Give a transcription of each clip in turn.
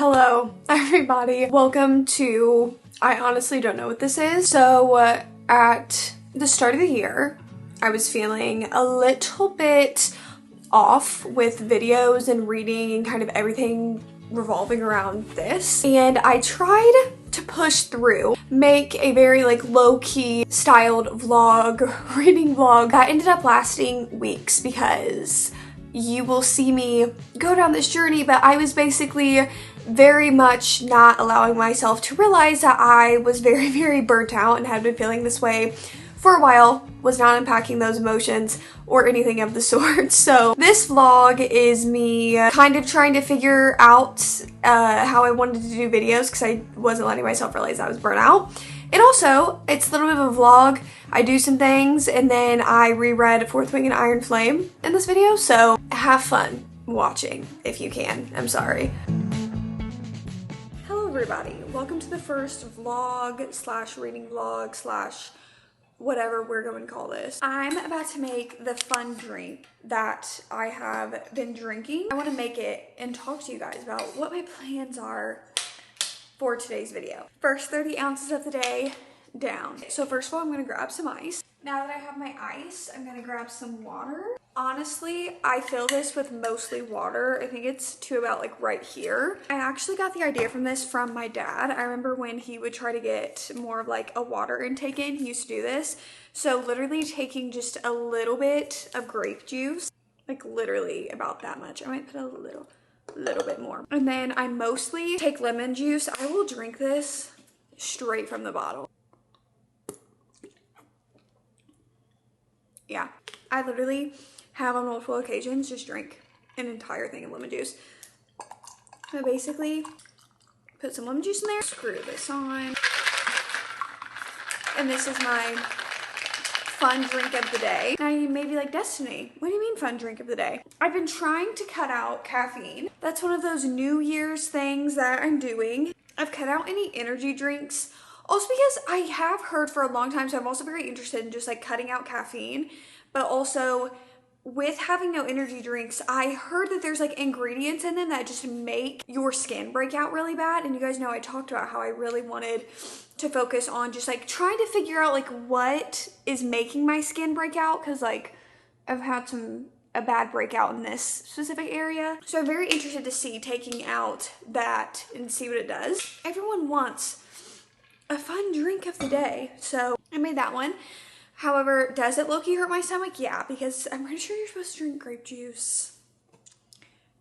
Hello, everybody. Welcome to, I honestly don't know what this is. So at the start of the year, I was feeling a little bit off with videos and reading and kind of everything revolving around this. And I tried to push through, make a very like low-key styled vlog, reading vlog that ended up lasting weeks because you will see me go down this journey, but I was basically very much not allowing myself to realize that I was very, very burnt out and had been feeling this way for a while, was not unpacking those emotions or anything of the sort. So this vlog is me kind of trying to figure out how I wanted to do videos because I wasn't letting myself realize I was burnt out. And also, it's a little bit of a vlog. I do some things and then I reread Fourth Wing and Iron Flame in this video, so have fun watching if you can. I'm sorry. Hello everybody, welcome to the first vlog slash reading vlog slash whatever we're going to call this. I'm about to make the fun drink that I have been drinking. I want to make it and talk to you guys about what my plans are for today's video. First 30 ounces of the day down. So first of all, I'm going to grab some ice. Now that I have my ice, I'm going to grab some water. Honestly, I fill this with mostly water. I think it's to about like right here. I actually got the idea from this from my dad. I remember when he would try to get more of like a water intake in, he used to do this. So literally taking just a little bit of grape juice, like literally about that much. I might put a little bit more. And then I mostly take lemon juice. I will drink this straight from the bottle. Yeah, I literally have on multiple occasions just drink an entire thing of lemon juice. I basically put some lemon juice in there, screw this on, and this is my fun drink of the day. Now you may be like, Destiny, what do you mean fun drink of the day? I've been trying to cut out caffeine. That's one of those New Year's things that I'm doing. I've cut out any energy drinks. Also because I have heard for a long time, so I'm also very interested in just like cutting out caffeine, but also with having no energy drinks, I heard that there's like ingredients in them that just make your skin break out really bad. And you guys know I talked about how I really wanted to focus on just like trying to figure out like what is making my skin break out, because like I've had a bad breakout in this specific area. So I'm very interested to see taking out that and see what it does. Everyone wants a fun drink of the day, so I made that one. However, does it low-key hurt my stomach? Yeah, because I'm pretty sure you're supposed to drink grape juice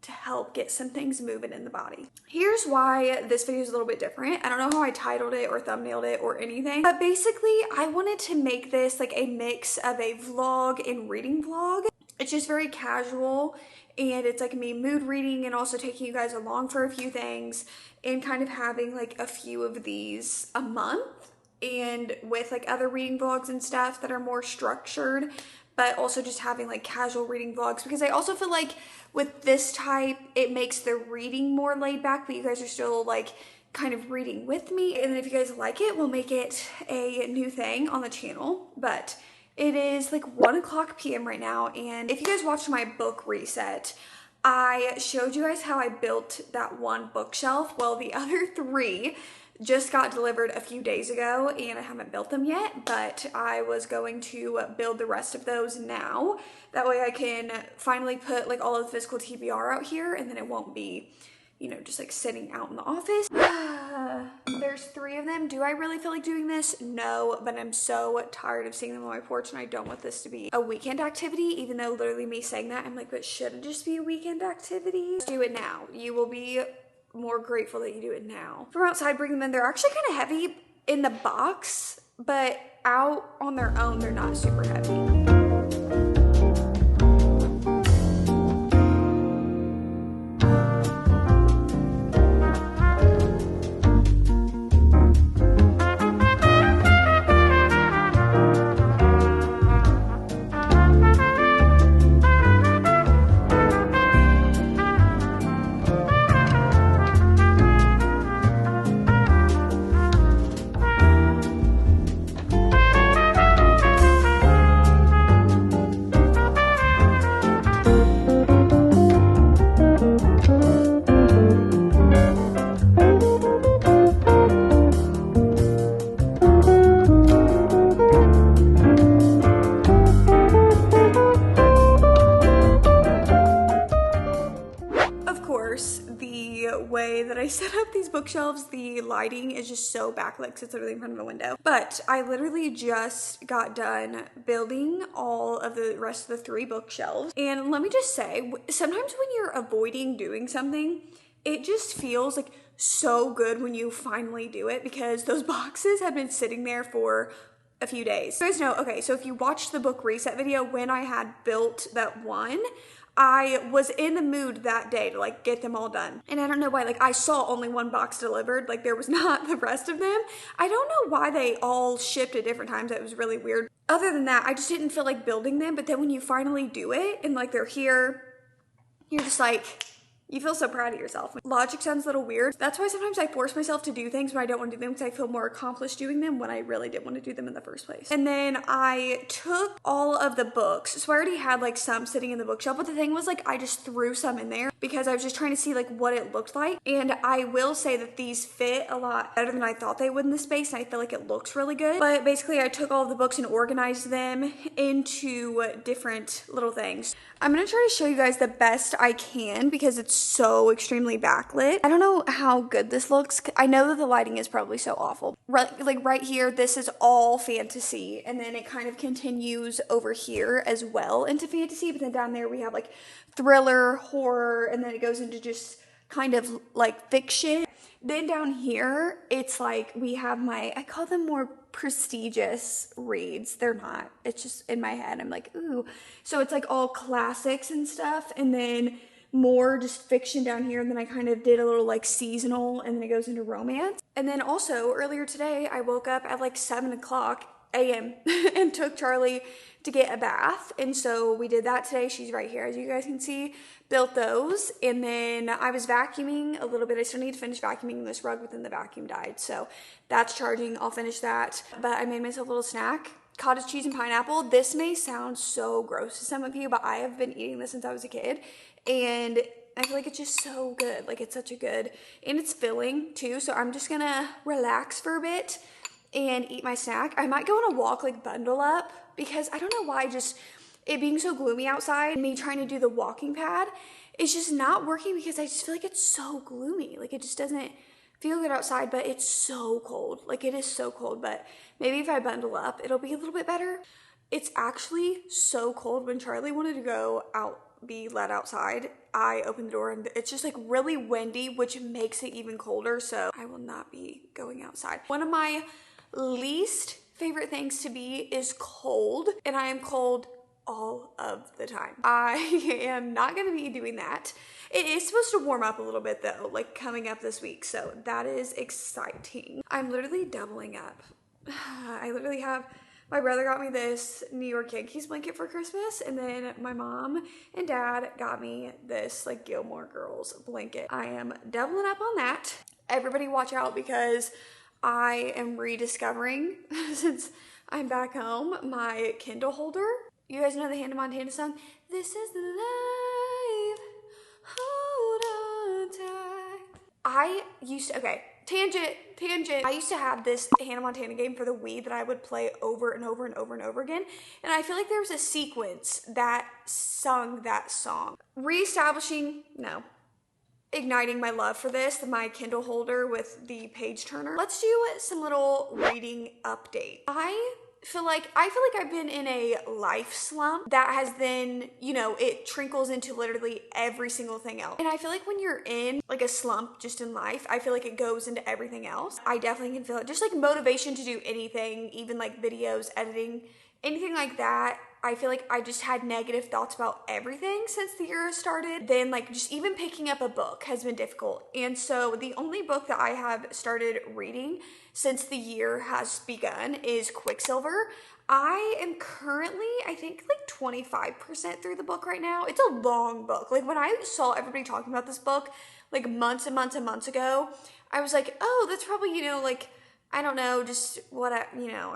to help get some things moving in the body. Here's why this video is a little bit different. I don't know how I titled it or thumbnailed it or anything, but basically I wanted to make this like a mix of a vlog and reading vlog. It's just very casual and it's like me mood reading and also taking you guys along for a few things and kind of having like a few of these a month, and with like other reading vlogs and stuff that are more structured, but also just having like casual reading vlogs, because I also feel like with this type it makes the reading more laid back, but you guys are still like kind of reading with me. And then if you guys like it, we'll make it a new thing on the channel. But it is like 1:00 p.m. right now, and if you guys watched my book reset, I showed you guys how I built that one bookshelf. Well, the other 3 just got delivered a few days ago and I haven't built them yet, but I was going to build the rest of those now. That way I can finally put like all of the physical TBR out here, and then it won't be, you know, just like sitting out in the office. There's 3 of them. Do I really feel like doing this? No, but I'm so tired of seeing them on my porch and I don't want this to be a weekend activity, even though literally me saying that, I'm like, but should it just be a weekend activity? Do it now. You will be more grateful that you do it now. From outside, bring them in. They're actually kind of heavy in the box, but out on their own, they're not super heavy. way that I set up these bookshelves. The lighting is just so backlit because it's literally in front of a window. But I literally just got done building all of the rest of the 3 bookshelves. And let me just say, sometimes when you're avoiding doing something, it just feels like so good when you finally do it, because those boxes have been sitting there for a few days. You guys know, okay, so if you watched the book reset video when I had built that one, I was in the mood that day to like get them all done. And I don't know why, like I saw only 1 box delivered, like there was not the rest of them. I don't know why they all shipped at different times. That was really weird. Other than that, I just didn't feel like building them. But then when you finally do it and like they're here, you're just like, you feel so proud of yourself. Logic sounds a little weird. That's why sometimes I force myself to do things when I don't want to do them, because I feel more accomplished doing them when I really didn't want to do them in the first place. And then I took all of the books. So I already had like some sitting in the bookshelf, but the thing was like I just threw some in there because I was just trying to see like what it looked like. And I will say that these fit a lot better than I thought they would in the space, and I feel like it looks really good. But basically I took all of the books and organized them into different little things. I'm gonna try to show you guys the best I can because it's so extremely backlit. I don't know how good this looks. I know that the lighting is probably so awful. Right here, this is all fantasy, and then it kind of continues over here as well into fantasy, but then down there we have like thriller, horror, and then it goes into just kind of like fiction. Then down here, it's like we have I call them more prestigious reads. They're not. It's just in my head. I'm like, ooh. So it's like all classics and stuff, and then more just fiction down here. And then I kind of did a little like seasonal, and then it goes into romance. And then also earlier today, I woke up at like 7 o'clock a.m. and took Charlie to get a bath. And so we did that today. She's right here, as you guys can see. Built those, and then I was vacuuming a little bit. I still need to finish vacuuming this rug, but then the vacuum died, so that's charging. I'll finish that. But I made myself a little snack, cottage cheese and pineapple. This may sound so gross to some of you, but I have been eating this since I was a kid, and I feel like it's just so good. Like, it's such a good, and it's filling too, so I'm just gonna relax for a bit and eat my snack. I might go on a walk, like bundle up, because I don't know why, just it being so gloomy outside and me trying to do the walking pad, it's just not working because I just feel like it's so gloomy. Like, it just doesn't feel good outside, but it's so cold. Like, it is so cold, but maybe if I bundle up, it'll be a little bit better. It's actually so cold. When Charlie wanted to go out, be let outside, I opened the door and it's just like really windy, which makes it even colder. So I will not be going outside. One of my least favorite things to be is cold, and I am cold all of the time. I am not gonna be doing that. It is supposed to warm up a little bit though, like coming up this week, so that is exciting. I'm literally doubling up. I literally have, my brother got me this New York Yankees blanket for Christmas, and then my mom and dad got me this like Gilmore Girls blanket. I am doubling up on that. Everybody watch out, because I am rediscovering, since I'm back home, my Kindle holder. You guys know the Hannah Montana song? This is the life, hold on tight. Tangent. I used to have this Hannah Montana game for the Wii that I would play over and over and over and over again. And I feel like there was a sequence that sung that song. Igniting my love for this, my Kindle holder with the page turner. Let's do some little reading update. I feel like I've been in a life slump that has then, you know, it trickles into literally every single thing else. And I feel like when you're in like a slump just in life, I feel like it goes into everything else. I definitely can feel it. Just like motivation to do anything, even like videos, editing, anything like that. I feel like I just had negative thoughts about everything since the year started. Then like just even picking up a book has been difficult. And so the only book that I have started reading since the year has begun is Quicksilver. I am currently, I think like 25% through the book right now. It's a long book. Like when I saw everybody talking about this book like months and months and months ago, I was like, oh, that's probably, you know, like, I don't know, just what I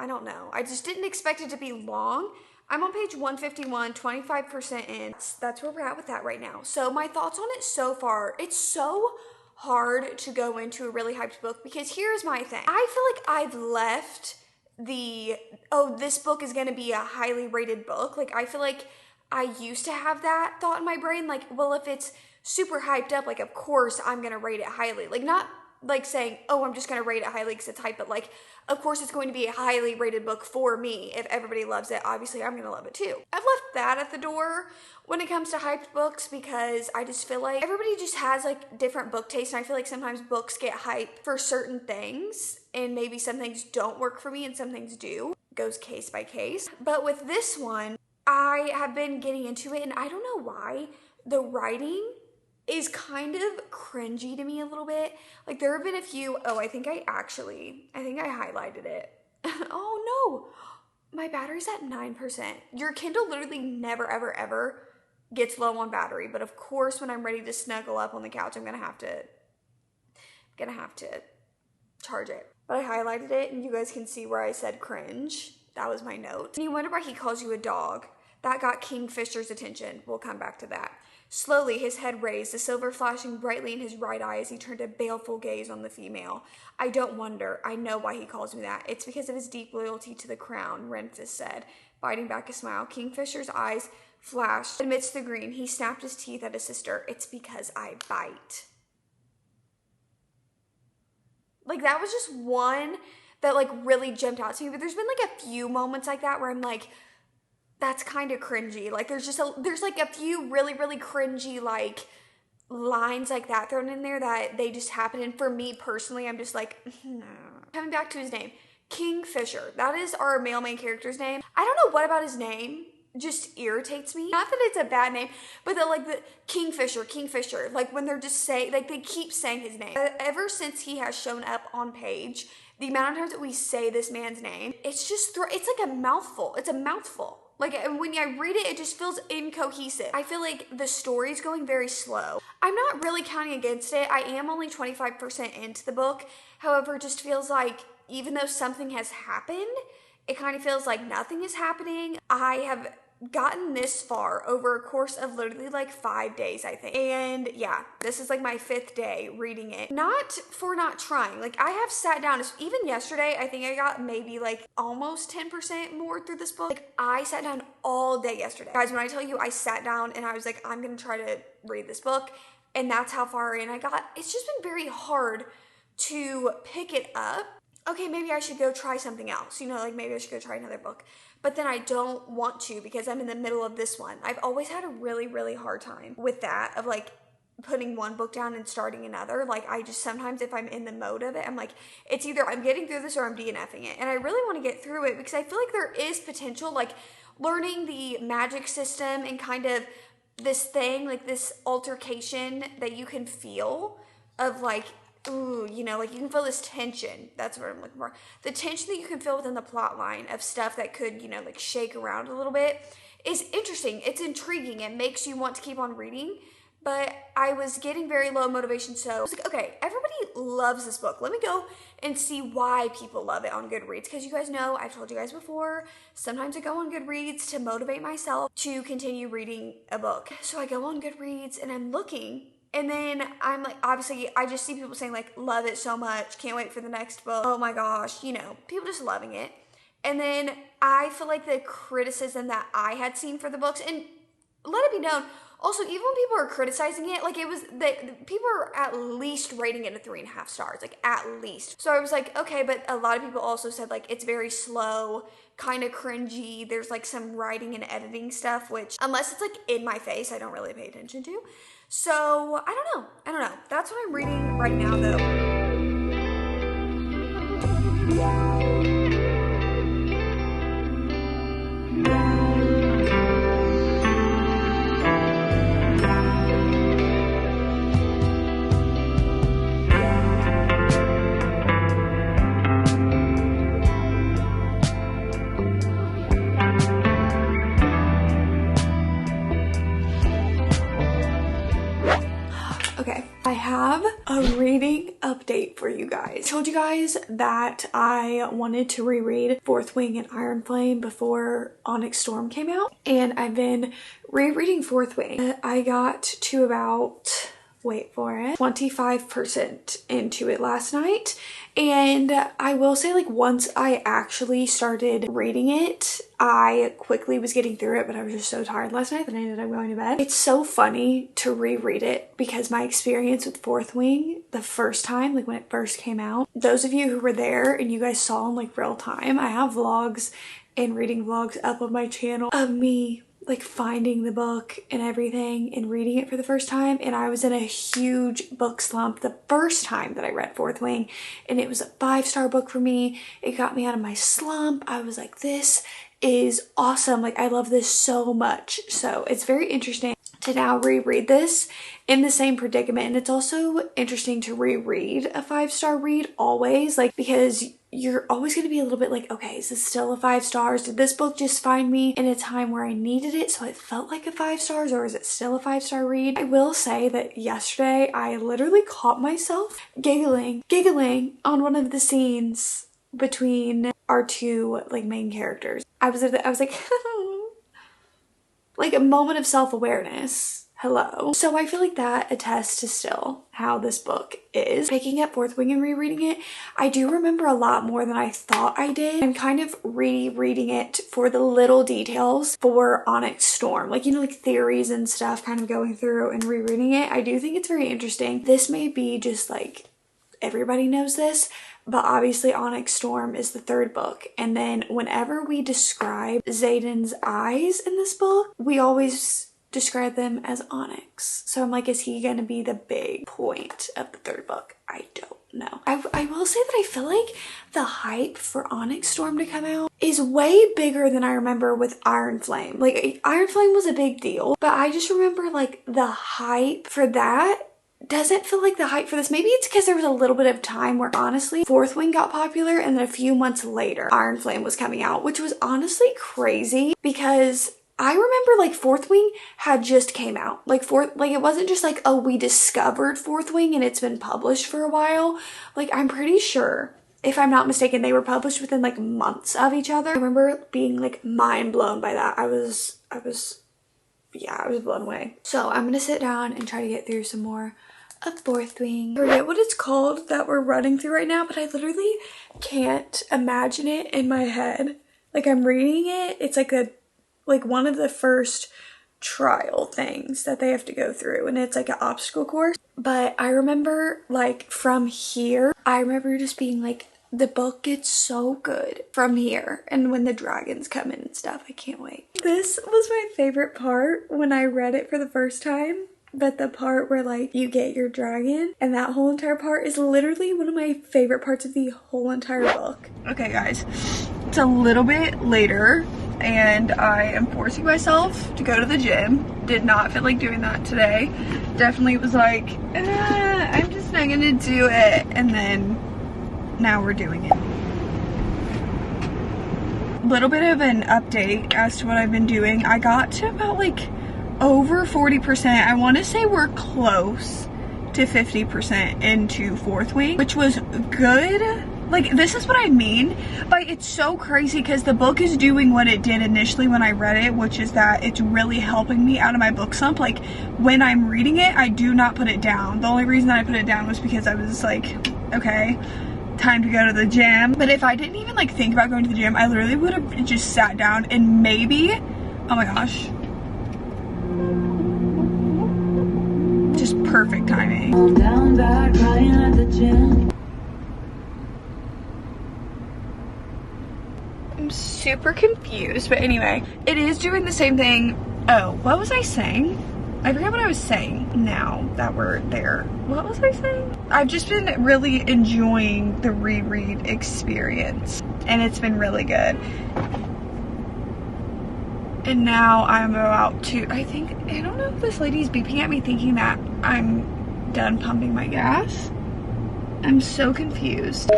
don't know. I just didn't expect it to be long. I'm on page 151, 25% in. That's where we're at with that right now. So my thoughts on it so far, it's so hard to go into a really hyped book, because here's my thing. I feel like I've left this book is gonna be a highly rated book. Like I feel like I used to have that thought in my brain, like, well, if it's super hyped up, like, of course I'm gonna rate it highly. Like, not like saying, oh, I'm just gonna rate it highly because it's hype, but like, of course it's going to be a highly rated book for me. If everybody loves it, obviously I'm gonna love it too. I've left that at the door when it comes to hyped books, because I just feel like everybody just has like different book tastes, and I feel like sometimes books get hype for certain things, and maybe some things don't work for me and some things do. It goes case by case. But with this one, I have been getting into it, and I don't know why. The writing is kind of cringy to me a little bit. Like, there have been a few, oh, I think I highlighted it. Oh no, my battery's at 9%. Your Kindle literally never, ever, ever gets low on battery. But of course, when I'm ready to snuggle up on the couch, I'm gonna have to charge it. But I highlighted it, and you guys can see where I said cringe. That was my note. And you wonder why he calls you a dog. That got Kingfisher's attention. We'll come back to that. Slowly, his head raised, the silver flashing brightly in his right eye as he turned a baleful gaze on the female. I don't wonder. I know why he calls me that. It's because of his deep loyalty to the crown, Renfis said, biting back a smile. Kingfisher's eyes flashed amidst the green. He snapped his teeth at his sister. It's because I bite. Like, that was just one that like really jumped out to me. But there's been like a few moments like that where I'm like, that's kind of cringy. Like, there's like a few really, really cringy like lines like that thrown in there that they just happen. And for me personally, I'm just like, no. Coming back to his name, Kingfisher. That is our male main character's name. I don't know what about his name just irritates me. Not that it's a bad name, but that like the Kingfisher, like when they're just saying, like they keep saying his name. Ever since he has shown up on page, the amount of times that we say this man's name, it's just, it's like a mouthful. It's a mouthful. Like, when I read it, it just feels incohesive. I feel like the story's going very slow. I'm not really counting against it. I am only 25% into the book. However, it just feels like even though something has happened, it kind of feels like nothing is happening. I have gotten this far over a course of literally like 5 days, I think. And yeah, this is like my 5th day reading it. Not for not trying. Like, I have sat down, even yesterday, I think I got maybe like almost 10% more through this book. Like, I sat down all day yesterday. Guys, when I tell you I sat down and I was like, I'm gonna try to read this book, and that's how far in I got. It's just been very hard to pick it up. Okay, maybe I should go try something else. You know, like maybe I should go try another book. But then I don't want to because I'm in the middle of this one. I've always had a really, really hard time with that, of like putting one book down and starting another. Like, I just sometimes, if I'm in the mode of it, I'm like, it's either I'm getting through this or I'm DNFing it. And I really want to get through it because I feel like there is potential, like learning the magic system and kind of this thing, like this altercation that you can feel of like, ooh, you know, like you can feel this tension. That's what I'm looking for. The tension that you can feel within the plot line of stuff that could, you know, like shake around a little bit is interesting. It's intriguing. It makes you want to keep on reading. But I was getting very low motivation, so I was like, okay, everybody loves this book. Let me go and see why people love it on Goodreads. Because you guys know, I've told you guys before, sometimes I go on Goodreads to motivate myself to continue reading a book. So I go on Goodreads and I'm looking, and then I'm like, obviously, I just see people saying like, love it so much, can't wait for the next book. Oh my gosh, you know, people just loving it. And then I feel like the criticism that I had seen for the books, and let it be known, also, even when people are criticizing it, like it was, people are at least rating it a 3.5 stars, like at least. So I was like, okay, but a lot of people also said like it's very slow, kind of cringy. There's like some writing and editing stuff, which unless it's like in my face, I don't really pay attention to. So I don't know. That's what I'm reading right now though. Okay, I have a reading update for you guys. I told you guys that I wanted to reread Fourth Wing and Iron Flame before Onyx Storm came out, and I've been rereading Fourth Wing. I got to about wait for it, 25% into it last night. And I will say, like, once I actually started reading it, I quickly was getting through it, but I was just so tired last night that I ended up going to bed. It's so funny to reread it because my experience with Fourth Wing the first time, like when it first came out, those of you who were there and you guys saw in like real time, I have vlogs and reading vlogs up on my channel of me like finding the book and everything and reading it for the first time. And I was in a huge book slump the first time that I read Fourth Wing, and it was a 5-star book for me. It got me out of my slump. I was like, this is awesome. Like, I love this so much. So it's very interesting to now reread this in the same predicament. And it's also interesting to reread a 5-star read always, like, because you're always going to be a little bit like, okay, is this still a 5 stars? Did this book just find me in a time where I needed it so it felt like a 5 stars, or is it still a 5-star read? I will say that yesterday I literally caught myself giggling on one of the scenes between our two like main characters. I was like like a moment of self-awareness. Hello. So I feel like that attests to still how this book is. Picking up Fourth Wing and rereading it, I do remember a lot more than I thought I did. I'm kind of rereading it for the little details for Onyx Storm. Like, you know, like theories and stuff, kind of going through and rereading it. I do think it's very interesting. This may be just like, everybody knows this, but obviously Onyx Storm is the 3rd book. And then whenever we describe Xaden's eyes in this book, we always describe them as onyx. So I'm like, is he gonna be the big point of the 3rd book? I don't know. I will say that I feel like the hype for Onyx Storm to come out is way bigger than I remember with Iron Flame. Like, Iron Flame was a big deal, but I just remember like the hype for that doesn't feel like the hype for this. Maybe it's because there was a little bit of time where honestly Fourth Wing got popular and then a few months later Iron Flame was coming out, which was honestly crazy because I remember like Fourth Wing had just came out. Like it wasn't just like, oh, we discovered Fourth Wing and it's been published for a while. Like, I'm pretty sure, if I'm not mistaken, they were published within like months of each other. I remember being like mind blown by that. I was blown away. So I'm gonna sit down and try to get through some more of Fourth Wing. I forget what it's called that we're running through right now, but I literally can't imagine it in my head. Like, I'm reading it, it's like one of the first trial things that they have to go through, and it's like an obstacle course. But I remember like from here, I remember just being like, the book gets so good from here, and when the dragons come in and stuff, I can't wait. This was my favorite part when I read it for the first time, but the part where like you get your dragon, and that whole entire part is literally one of my favorite parts of the whole entire book. Okay guys, it's a little bit later and I am forcing myself to go to the gym. Did not feel like doing that today. Definitely was like, I'm just not gonna do it. And then now we're doing it. Little bit of an update as to what I've been doing. I got to about like over 40%. I want to say we're close to 50% into Fourth Wing, which was good. Like, this is what I mean by it's so crazy because the book is doing what it did initially when I read it, which is that it's really helping me out of my book slump. Like, when I'm reading it, I do not put it down. The only reason that I put it down was because I was like, okay, time to go to the gym. But if I didn't even like think about going to the gym, I literally would have just sat down and maybe, oh my gosh, just perfect timing. I'm down back crying at the gym. I'm super confused, but anyway, it is doing the same thing. Oh, what was I saying? I forgot what I was saying now that we're there. What was I saying? I've just been really enjoying the reread experience, and it's been really good. And now I'm about to, I don't know if this lady's beeping at me thinking that I'm done pumping my gas. I'm so confused.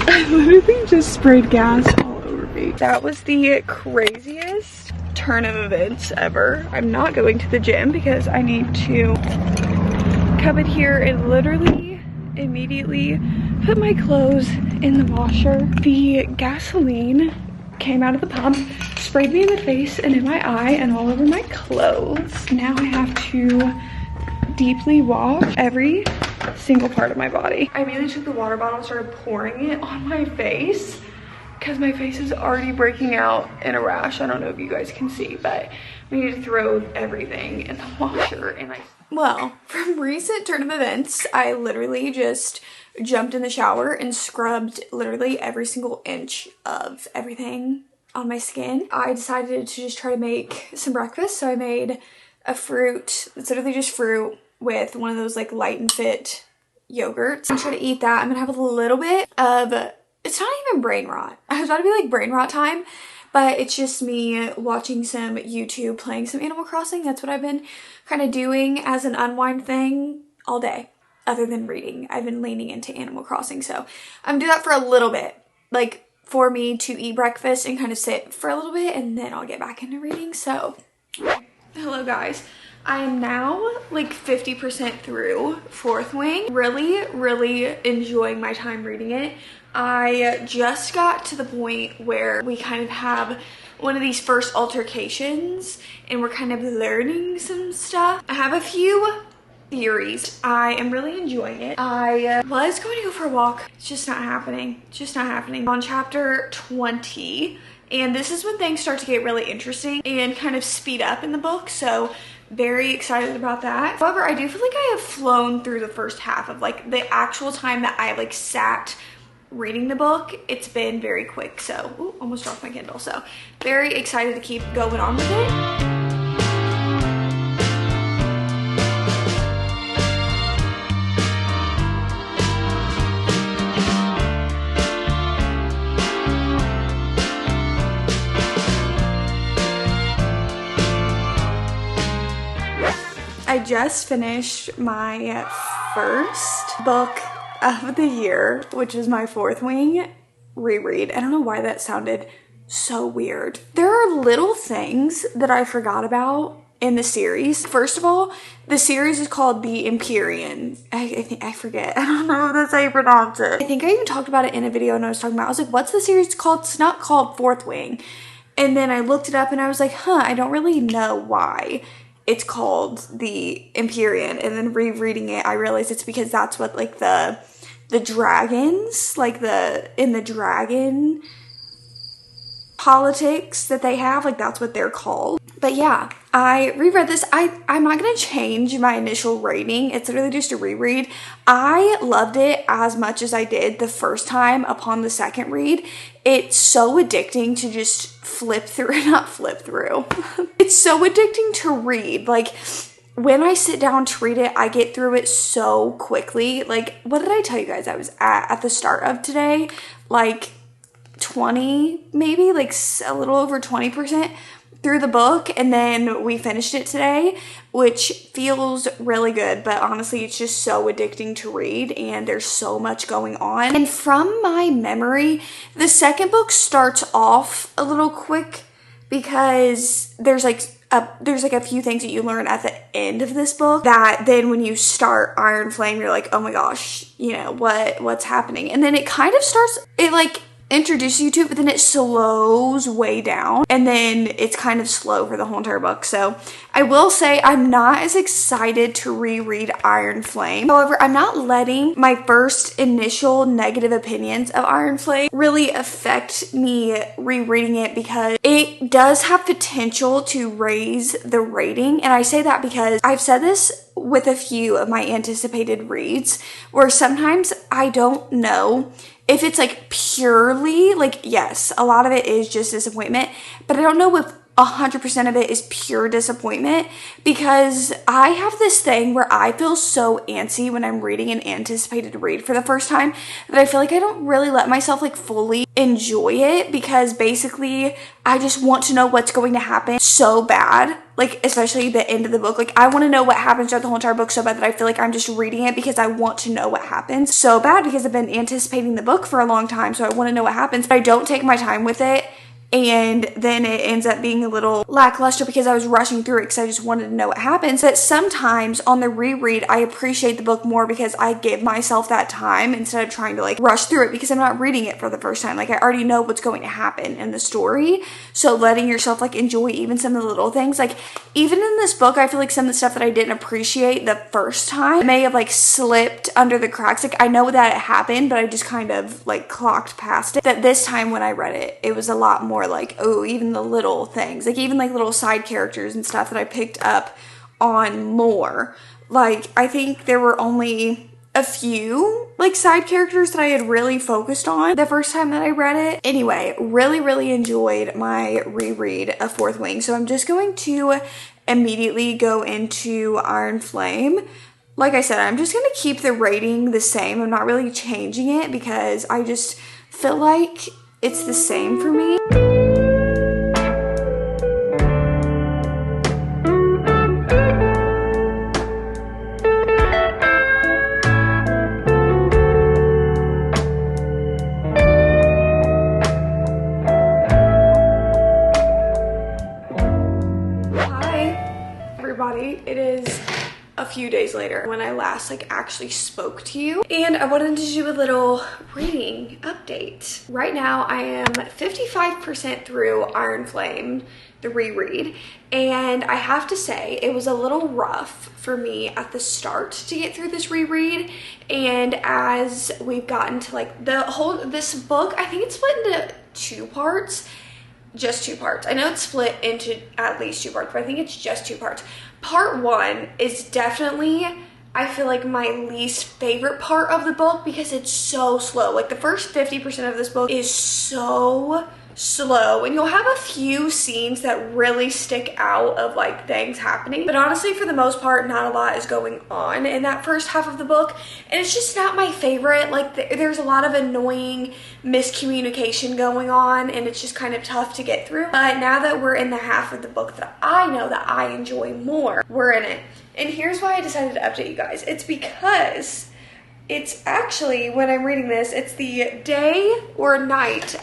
I literally just sprayed gas all over me. That was the craziest turn of events ever. I'm not going to the gym because I need to come in here and literally immediately put my clothes in the washer. The gasoline came out of the pump, sprayed me in the face and in my eye and all over my clothes. Now I have to deeply wash every single part of my body. I immediately took the water bottle and started pouring it on my face because my face is already breaking out in a rash. I don't know if you guys can see, but we need to throw everything in the washer. Well, from recent turn of events, I literally just jumped in the shower and scrubbed literally every single inch of everything on my skin. I decided to just try to make some breakfast, so I made a fruit. It's literally just fruit with one of those like Light and Fit yogurts. I'm trying to eat that. I'm gonna have a little bit of, it's not even brain rot. I thought it'd be like brain rot time, but it's just me watching some YouTube, playing some Animal Crossing. That's what I've been kind of doing as an unwind thing all day. Other than reading, I've been leaning into Animal Crossing, so I'm gonna do that for a little bit, like for me to eat breakfast and kind of sit for a little bit, and then I'll get back into reading. So hello guys, I am now like 50% through Fourth Wing. Really enjoying my time reading it. I just got to the point where we kind of have one of these first altercations and we're kind of learning some stuff. I have a few theories. I am really enjoying it. I was going to go for a walk. It's just not happening. It's just not happening. On chapter 20, and this is when things start to get really interesting and kind of speed up in the book, so very excited about that. However, I do feel like I have flown through the first half of like the actual time that I like sat reading the book. It's been very quick, so ooh, almost dropped my Kindle. So very excited to keep going on with it. I just finished my first book of the year, which is my Fourth Wing reread. I don't know why that sounded so weird. There are little things that I forgot about in the series. First of all, the series is called The Empyrean. I forget. I don't know if that's how you pronounce it. I think I even talked about it in a video and I was like, what's the series called? It's not called Fourth Wing. And then I looked it up and I was like, I don't really know why it's called The Empyrean. And then rereading it, I realized it's because that's what like the dragons, like in the dragon politics that they have, like that's what they're called. But yeah, I reread this. I'm not gonna change my initial rating. It's literally just a reread. I loved it as much as I did the first time upon the second read. It's so addicting to just flip through, not flip through. It's so addicting to read. Like when I sit down to read it, I get through it so quickly. Like, what did I tell you guys I was at the start of today? Like 20, maybe like a little over 20% through the book, and then we finished it today, which feels really good, but honestly it's just so addicting to read and there's so much going on. And from my memory, the second book starts off a little quick because there's like a few things that you learn at the end of this book that then when you start Iron Flame, you're like, oh my gosh, you know, what's happening? And then it kind of starts, it like introduces you to it, but then it slows way down and then it's kind of slow for the whole entire book. So I will say I'm not as excited to reread Iron Flame. However, I'm not letting my first initial negative opinions of Iron Flame really affect me rereading it because it does have potential to raise the rating. And I say that because I've said this with a few of my anticipated reads where sometimes I don't know if it's like purely like, yes, a lot of it is just disappointment, but I don't know if 100% of it is pure disappointment because I have this thing where I feel so antsy when I'm reading an anticipated read for the first time that I feel like I don't really let myself like fully enjoy it because basically I just want to know what's going to happen so bad. Like, especially the end of the book. Like, I want to know what happens throughout the whole entire book so bad that I feel like I'm just reading it because I want to know what happens so bad because I've been anticipating the book for a long time. So I want to know what happens. But I don't take my time with it and then it ends up being a little lackluster because I was rushing through it because I just wanted to know what happens. But sometimes on the reread, I appreciate the book more because I give myself that time instead of trying to like rush through it because I'm not reading it for the first time. Like I already know what's going to happen in the story. So letting yourself like enjoy even some of the little things. Like even in this book, I feel like some of the stuff that I didn't appreciate the first time may have like slipped under the cracks. Like I know that it happened, but I just kind of like clocked past it. That this time when I read it, it was a lot more like, oh, even the little things, like even like little side characters and stuff that I picked up on more. Like I think there were only a few like side characters that I had really focused on the first time that I read it. Anyway, really enjoyed my reread of Fourth Wing. So I'm just going to immediately go into Iron Flame. Like I said, I'm just going to keep the rating the same. I'm not really changing it because I just feel like it's the same for me. It is a few days later when I last like actually spoke to you, and I wanted to do a little reading update. Right now I am 55% through Iron Flame, the reread, and I have to say it was a little rough for me at the start to get through this reread, and as we've gotten to like this book, I think it's split into two parts. Just two parts. I know it's split into at least two parts, but I think it's just two parts. Part one is definitely, I feel like, my least favorite part of the book because it's so slow. Like the first 50% of this book is so slow, and you'll have a few scenes that really stick out of like things happening, but honestly for the most part not a lot is going on in that first half of the book, and it's just not my favorite. Like there's a lot of annoying miscommunication going on, and it's just kind of tough to get through. But now that we're in the half of the book that I know that I enjoy more, we're in it. And here's why I decided to update you guys. It's because it's actually, when I'm reading this, it's the day or night,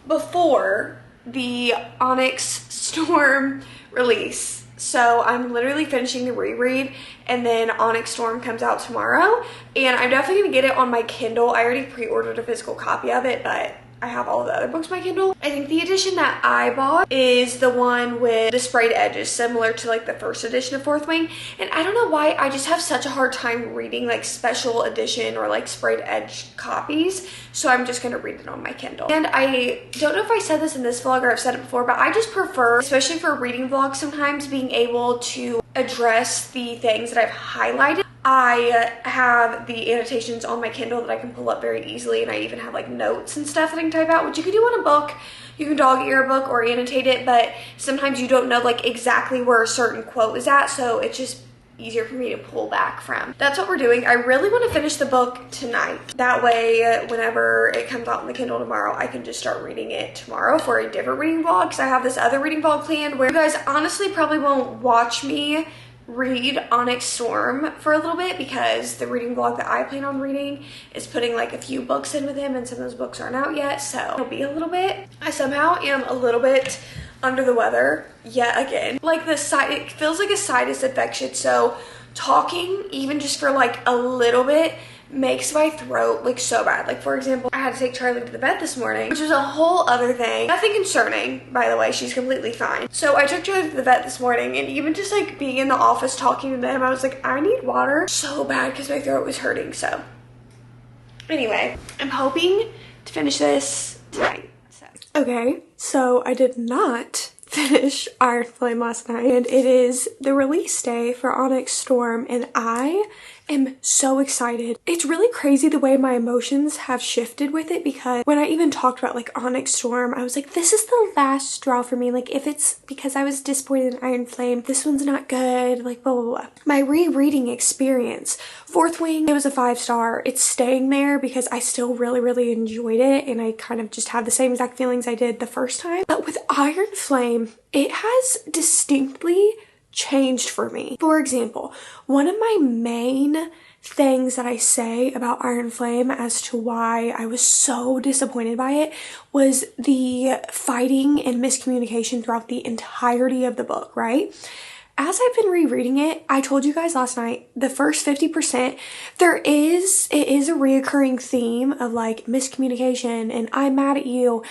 before the Onyx Storm release. So I'm literally finishing the reread, and then Onyx Storm comes out tomorrow, and I'm definitely gonna get it on my Kindle. I already pre-ordered a physical copy of it, but I have all of the other books on my Kindle. I think the edition that I bought is the one with the sprayed edges, similar to like the first edition of Fourth Wing. And I don't know why, I just have such a hard time reading like special edition or like sprayed edge copies. So I'm just gonna read it on my Kindle. And I don't know if I said this in this vlog or I've said it before, but I just prefer, especially for reading vlogs sometimes, being able to address the things that I've highlighted. I have the annotations on my Kindle that I can pull up very easily, and I even have like notes and stuff that I can type out, which you can do on a book. You can dog ear a book or annotate it, but sometimes you don't know like exactly where a certain quote is at, so it's just easier for me to pull back from. That's what we're doing. I really want to finish the book tonight. That way, whenever it comes out on the Kindle tomorrow, I can just start reading it tomorrow for a different reading vlog, because I have this other reading vlog planned where you guys honestly probably won't watch me read Onyx Storm for a little bit, because the reading vlog that I plan on reading is putting like a few books in with him, and some of those books aren't out yet, so it'll be a little bit. I somehow am a little bit under the weather yet again. Like it feels like a sinus infection, so talking even just for like a little bit makes my throat like so bad. Like for example, I had to take Charlie to the vet this morning, which is a whole other thing. Nothing concerning, by the way, she's completely fine. So I took Charlie to the vet this morning, and even just like being in the office talking to them, I was like, I need water so bad because my throat was hurting. So anyway, I'm hoping to finish this tonight. Okay, so I did not finish Iron Flame last night, and it is the release day for Onyx Storm, and I am so excited. It's really crazy the way my emotions have shifted with it, because when I even talked about like Onyx Storm, I was like, this is the last straw for me. Like if it's because I was disappointed in Iron Flame, this one's not good, like blah blah blah. My rereading experience, Fourth Wing, it was a 5-star. It's staying there because I still really enjoyed it, and I kind of just have the same exact feelings I did the first time. But with Iron Flame, it has distinctly changed for me. For example, one of my main things that I say about Iron Flame as to why I was so disappointed by it was the fighting and miscommunication throughout the entirety of the book, right? As I've been rereading it, I told you guys last night, the first 50%, it is a reoccurring theme of like miscommunication and I'm mad at you.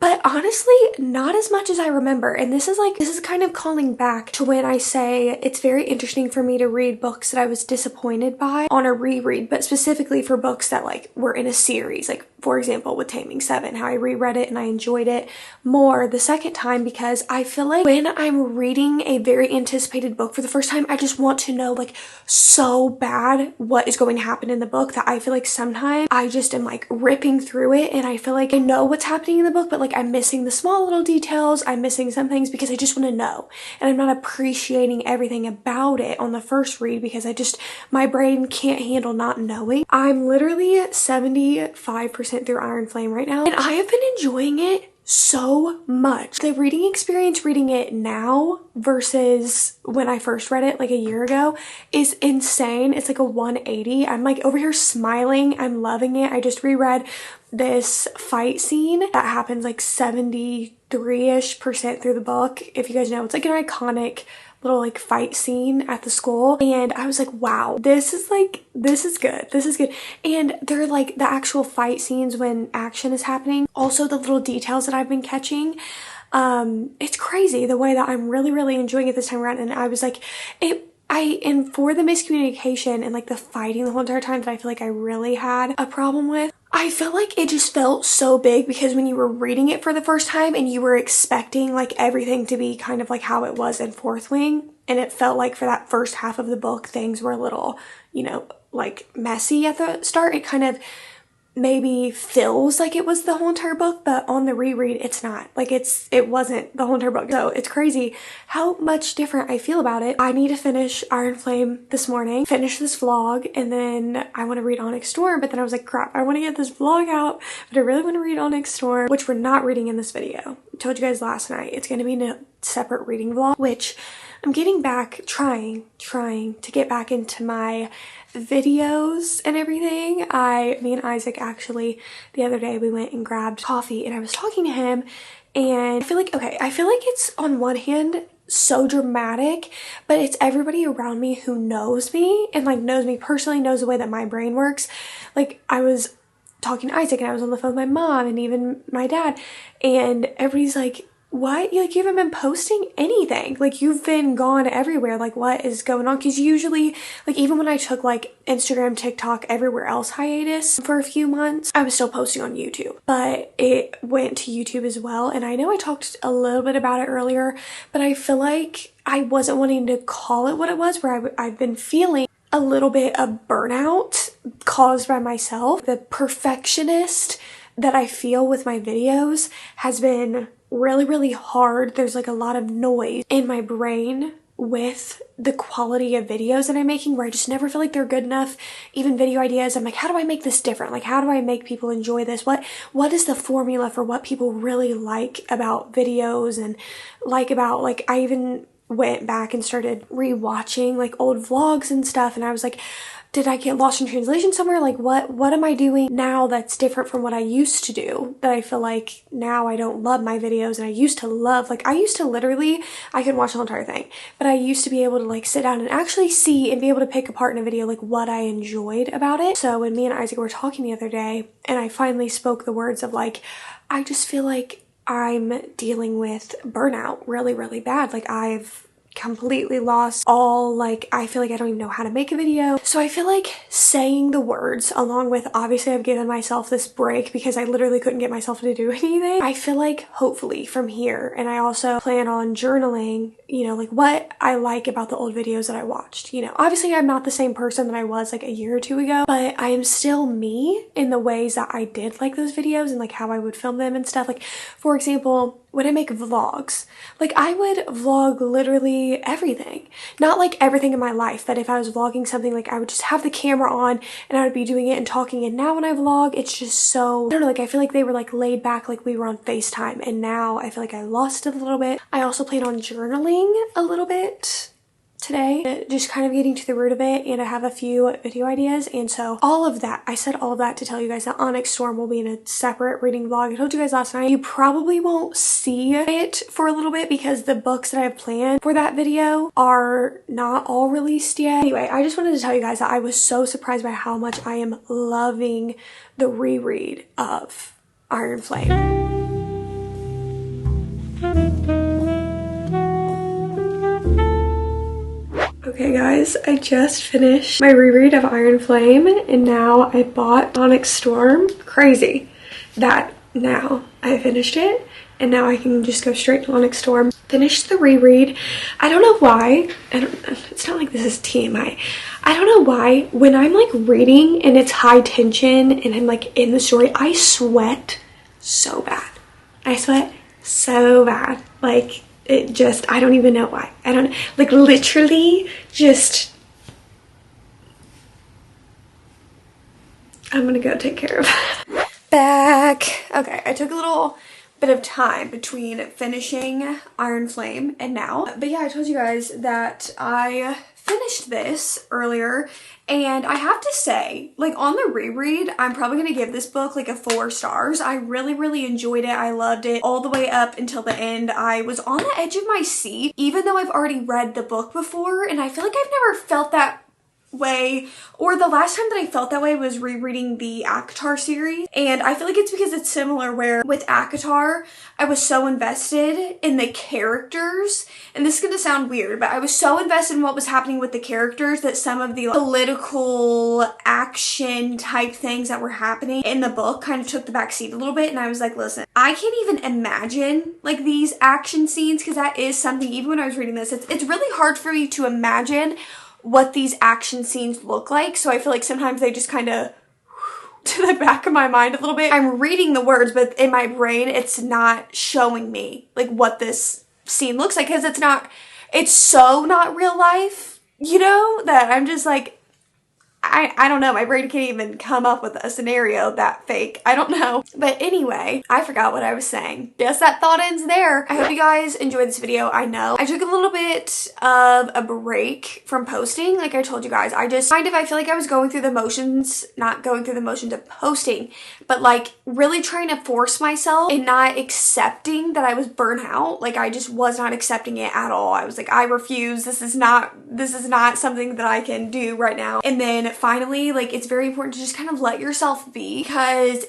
But honestly, not as much as I remember. And this is kind of calling back to when I say it's very interesting for me to read books that I was disappointed by on a reread, but specifically for books that like were in a series. Like for example, with Taming 7, how I reread it and I enjoyed it more the second time because I feel like when I'm reading a very anticipated book for the first time, I just want to know like so bad what is going to happen in the book that I feel like sometimes I just am like ripping through it and I feel like I know what's happening in the book, but like I'm missing the small little details, I'm missing some things because I just want to know. And I'm not appreciating everything about it on the first read because my brain can't handle not knowing. I'm literally 75% through Iron Flame right now and I have been enjoying it so much. The reading experience reading it now versus when I first read it like a year ago is insane. It's like a 180. I'm like over here smiling. I'm loving it. I just reread this fight scene that happens like 73-ish% through the book. If you guys know, it's like an iconic little like fight scene at the school and I was like, wow, this is good. And they're like the actual fight scenes when action is happening. Also the little details that I've been catching. It's crazy the way that I'm really enjoying it this time around. And I was like, and for the miscommunication and like the fighting the whole entire time that I feel like I really had a problem with, I felt like it just felt so big because when you were reading it for the first time and you were expecting like everything to be kind of like how it was in Fourth Wing, and it felt like for that first half of the book things were a little, you know, like messy at the start. It kind of maybe feels like it was the whole entire book, but on the reread it's not. Like it wasn't the whole entire book. So it's crazy how much different I feel about it. I need to finish Iron Flame this morning, finish this vlog, and then I want to read Onyx Storm, but then I was like, crap, I want to get this vlog out, but I really want to read Onyx Storm, which we're not reading in this video. I told you guys last night it's going to be in a separate reading vlog, which I'm getting back, trying to get back into my videos and everything. Me and Isaac actually, the other day we went and grabbed coffee and I was talking to him and I feel like it's on one hand so dramatic, but it's everybody around me who knows me and like knows me personally, knows the way that my brain works. Like I was talking to Isaac and I was on the phone with my mom and even my dad and everybody's like, what? Like, you haven't been posting anything. Like, you've been gone everywhere. Like, what is going on? Because usually, like, even when I took, like, Instagram, TikTok, everywhere else hiatus for a few months, I was still posting on YouTube. But it went to YouTube as well. And I know I talked a little bit about it earlier, but I feel like I wasn't wanting to call it what it was, where I've been feeling a little bit of burnout caused by myself. The perfectionist that I feel with my videos has been really hard. There's like a lot of noise in my brain with the quality of videos that I'm making where I just never feel like they're good enough. Even video ideas, I'm like, how do I make this different? Like, how do I make people enjoy this? What is the formula for what people really like about videos and like I even went back and started rewatching like old vlogs and stuff and I was like, did I get lost in translation somewhere? Like what am I doing now that's different from what I used to do? That I feel like now I don't love my videos and I used to love, like I used to literally, I could watch the whole entire thing, but I used to be able to like sit down and actually see and be able to pick apart in a video like what I enjoyed about it. So when me and Isaac were talking the other day and I finally spoke the words of like, I just feel like I'm dealing with burnout really bad. Like I've completely lost all, like I feel like I don't even know how to make a video. So I feel like saying the words, along with obviously I've given myself this break because I literally couldn't get myself to do anything. I feel like hopefully from here, and I also plan on journaling, you know, like what I like about the old videos that I watched. You know, obviously I'm not the same person that I was like a year or two ago, but I am still me in the ways that I did like those videos and like how I would film them and stuff. Like for example, when I make vlogs, like I would vlog literally everything. Not like everything in my life, but if I was vlogging something, like I would just have the camera on and I would be doing it and talking. And now when I vlog, it's just so, I don't know, like I feel like they were like laid back, like we were on FaceTime. And now I feel like I lost it a little bit. I also plan on journaling a little bit today, just kind of getting to the root of it, and I have a few video ideas. And so all of that, I said all of that to tell you guys that Onyx Storm will be in a separate reading vlog. I told you guys last night, you probably won't see it for a little bit because the books that I have planned for that video are not all released yet. Anyway, I just wanted to tell you guys that I was so surprised by how much I am loving the reread of Iron Flame. Okay guys, I just finished my reread of Iron Flame and now I bought Onyx Storm. Crazy that now I finished it and now I can just go straight to Onyx Storm. Finished the reread. I don't know why, it's not like this is TMI. I don't know why when I'm like reading and it's high tension and I'm like in the story, I sweat so bad. I sweat so bad. Like, it just, I don't even know why. I don't, like literally just, I'm gonna go take care of it. Back. Okay, I took a little bit of time between finishing Iron Flame and now. But yeah, I told you guys that I finished this earlier, and I have to say, like on the reread, I'm probably gonna give this book like a 4 stars. I really enjoyed it. I loved it all the way up until the end. I was on the edge of my seat, even though I've already read the book before, and I feel like I've never felt that way, or the last time that I felt that way was rereading the ACOTAR series, and I feel like it's because it's similar where with ACOTAR I was so invested in the characters, and this is gonna sound weird, but I was so invested in what was happening with the characters that some of the political action type things that were happening in the book kind of took the back seat a little bit, and I was like, listen, I can't even imagine like these action scenes, because that is something, even when I was reading this, it's really hard for me to imagine what these action scenes look like. So I feel like sometimes they just kind of to the back of my mind a little bit. I'm reading the words, but in my brain, it's not showing me like what this scene looks like, because it's so not real life, you know, that I'm just like, I don't know, my brain can't even come up with a scenario that fake. I don't know. But anyway, I forgot what I was saying. Yes, that thought ends there. I hope you guys enjoyed this video. I know I took a little bit of a break from posting. Like I told you guys, I just I feel like I was going through the motions, not going through the motions of posting, but like really trying to force myself and not accepting that I was burnt out. Like I just was not accepting it at all. I was like, I refuse. This is not something that I can do right now. And then finally, like, it's very important to just kind of let yourself be, because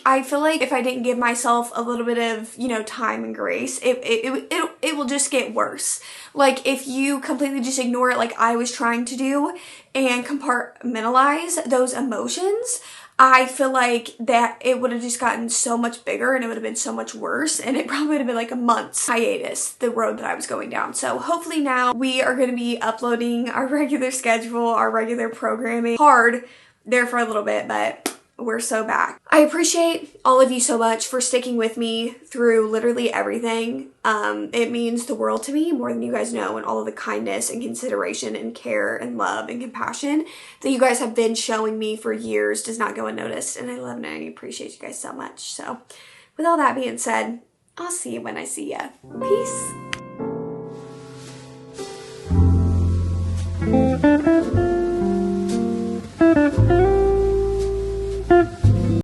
I feel like if I didn't give myself a little bit of, you know, time and grace, it will just get worse. Like if you completely just ignore it like I was trying to do and compartmentalize those emotions, I feel like that it would have just gotten so much bigger and it would have been so much worse, and it probably would have been like a month's hiatus, the road that I was going down. So hopefully now we are going to be uploading our regular schedule, our regular programming. Hard there for a little bit, but we're so back. I appreciate all of you so much for sticking with me through literally everything. It means the world to me, more than you guys know, and all of the kindness and consideration and care and love and compassion that you guys have been showing me for years does not go unnoticed, and I love and I appreciate you guys so much. So with all that being said, I'll see you when I see ya. Peace.